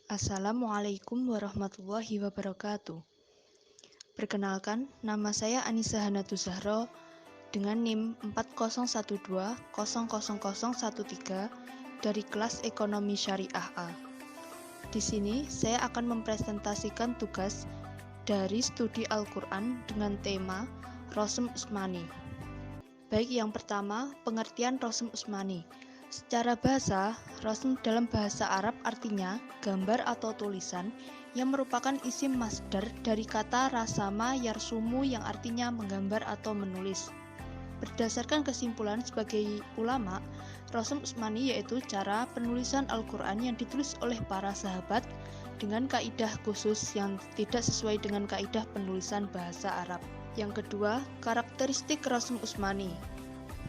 Assalamualaikum warahmatullahi wabarakatuh. Perkenalkan, nama saya Anissa Hanatu Zahro dengan NIM 4012000013 dari kelas Ekonomi Syariah A. Di sini saya akan mempresentasikan tugas dari studi Al-Quran dengan tema Rasm Utsmani. Baik, yang pertama, pengertian Rasm Utsmani. Secara bahasa, rasm dalam bahasa Arab artinya gambar atau tulisan yang merupakan isim masdar dari kata rasama yarsumu yang artinya menggambar atau menulis. Berdasarkan kesimpulan sebagai ulama, Rasm Utsmani yaitu cara penulisan Al-Quran yang ditulis oleh para sahabat dengan kaidah khusus yang tidak sesuai dengan kaidah penulisan bahasa Arab. Yang kedua, karakteristik Rasm Utsmani.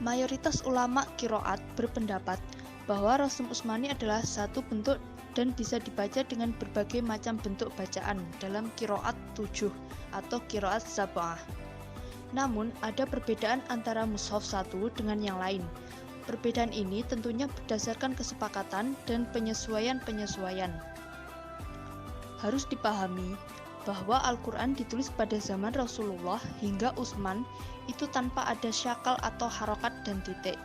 Mayoritas ulama qiraat berpendapat bahwa Rasm Utsmani adalah satu bentuk dan bisa dibaca dengan berbagai macam bentuk bacaan dalam qiraat 7 atau qiraat sab'ah. Namun, ada perbedaan antara mushaf satu dengan yang lain. Perbedaan ini tentunya berdasarkan kesepakatan dan penyesuaian-penyesuaian. Harus dipahami bahwa Al-Quran ditulis pada zaman Rasulullah hingga Utsman itu tanpa ada syakal atau harokat dan titik.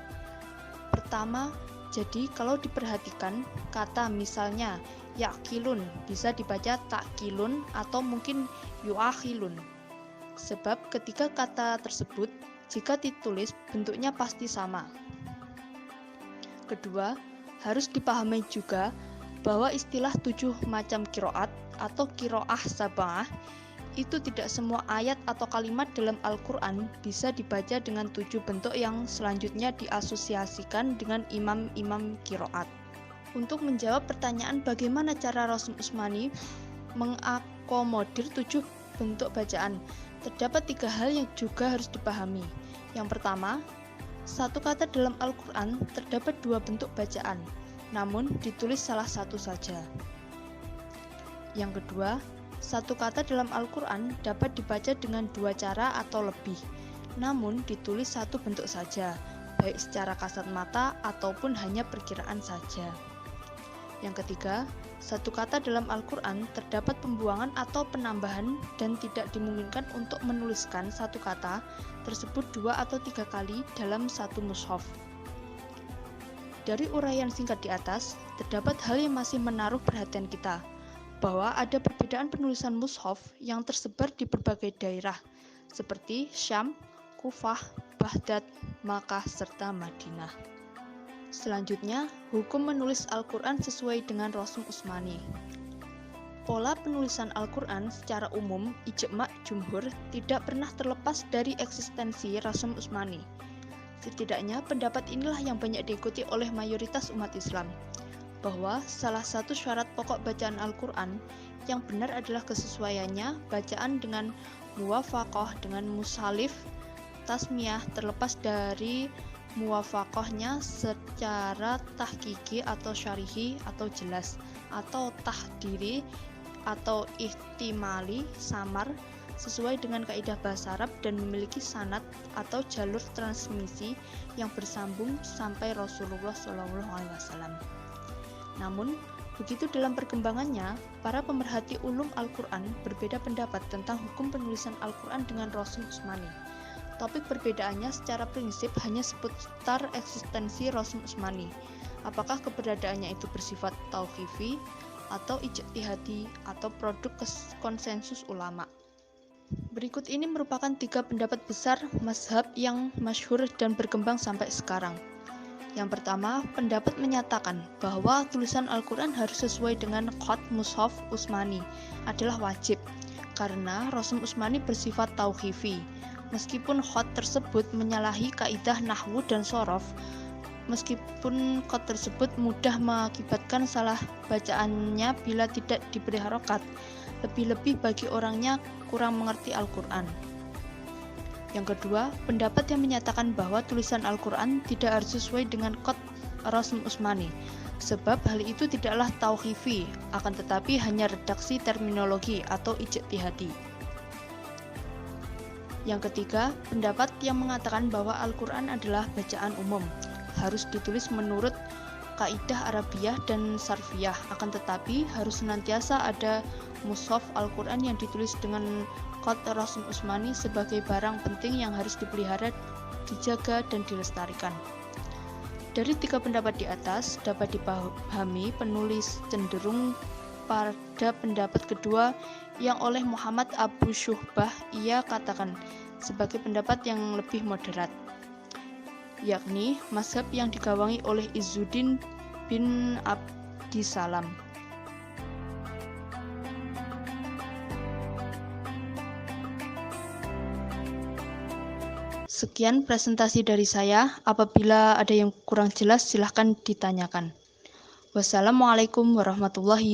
Pertama, jadi kalau diperhatikan kata misalnya yakilun bisa dibaca takilun atau mungkin yuakhilun. Sebab ketika kata tersebut jika ditulis bentuknya pasti sama. Kedua, harus dipahami juga bahwa istilah 7 macam qiraat atau qiraah sab'ah itu tidak semua ayat atau kalimat dalam Al-Quran bisa dibaca dengan 7 bentuk yang selanjutnya diasosiasikan dengan imam-imam qiraat. Untuk menjawab pertanyaan bagaimana cara Rasm Utsmani mengakomodir 7 bentuk bacaan, terdapat 3 hal yang juga harus dipahami. Yang pertama, satu kata dalam Al-Quran terdapat 2 bentuk bacaan, namun ditulis salah satu saja. Yang kedua, satu kata dalam Al-Quran dapat dibaca dengan 2 cara atau lebih, namun ditulis satu bentuk saja, baik secara kasat mata ataupun hanya perkiraan saja. Yang ketiga, satu kata dalam Al-Quran terdapat pembuangan atau penambahan dan tidak dimungkinkan untuk menuliskan satu kata tersebut 2 atau 3 kali dalam satu mushaf. Dari uraian singkat di atas, terdapat hal yang masih menaruh perhatian kita, bahwa ada perbedaan penulisan mushaf yang tersebar di berbagai daerah, seperti Syam, Kufah, Baghdad, Makkah, serta Madinah. Selanjutnya, hukum menulis Al-Quran sesuai dengan Rasm Utsmani. Pola penulisan Al-Quran secara umum, ijma' jumhur, tidak pernah terlepas dari eksistensi Rasm Utsmani. Setidaknya pendapat inilah yang banyak diikuti oleh mayoritas umat Islam, bahwa salah satu syarat pokok bacaan Al-Quran yang benar adalah kesesuaiannya bacaan dengan muwafaqah dengan mushaf tasmiyah terlepas dari muwafaqahnya secara tahqiqi atau syarihi atau jelas atau tahdiri atau ihtimali samar sesuai dengan kaidah bahasa Arab dan memiliki sanad atau jalur transmisi yang bersambung sampai Rasulullah SAW. Namun, begitu dalam perkembangannya, para pemerhati ulum Al-Quran berbeda pendapat tentang hukum penulisan Al-Quran dengan Rasm Utsmani. Topik perbedaannya secara prinsip hanya seputar eksistensi Rasm Utsmani. Apakah keberadaannya itu bersifat tauqifi atau ijtihadi atau produk konsensus ulama. Berikut ini merupakan 3 pendapat besar mazhab yang masyhur dan berkembang sampai sekarang. Yang pertama, pendapat menyatakan bahwa tulisan Al-Quran harus sesuai dengan khat mushaf Utsmani adalah wajib, karena Rasm Utsmani bersifat tauqifi. Meskipun khat tersebut menyalahi kaidah nahwu dan shorof, meskipun khat tersebut mudah mengakibatkan salah bacaannya bila tidak diberi harokat, lebih-lebih bagi orangnya kurang mengerti Al-Quran. Yang kedua, pendapat yang menyatakan bahwa tulisan Al-Quran tidak harus sesuai dengan khat Rasm Utsmani, sebab hal itu tidaklah tauqifi, akan tetapi hanya redaksi terminologi atau ijtihadi. Yang ketiga, pendapat yang mengatakan bahwa Al-Quran adalah bacaan umum, harus ditulis menurut kaidah Arabiyah dan Sarfiyah, akan tetapi harus senantiasa ada mushaf Al-Quran yang ditulis dengan khat Rasul Utsmani sebagai barang penting yang harus dipelihara, dijaga, dan dilestarikan. Dari 3 pendapat di atas, dapat dipahami penulis cenderung pada pendapat kedua yang oleh Muhammad Abu Syuhbah ia katakan sebagai pendapat yang lebih moderat, yakni mazhab yang digawangi oleh Izzuddin bin Abdissalam. Sekian presentasi dari saya. Apabila ada yang kurang jelas, silahkan ditanyakan. Wassalamualaikum warahmatullahi wabarakatuh.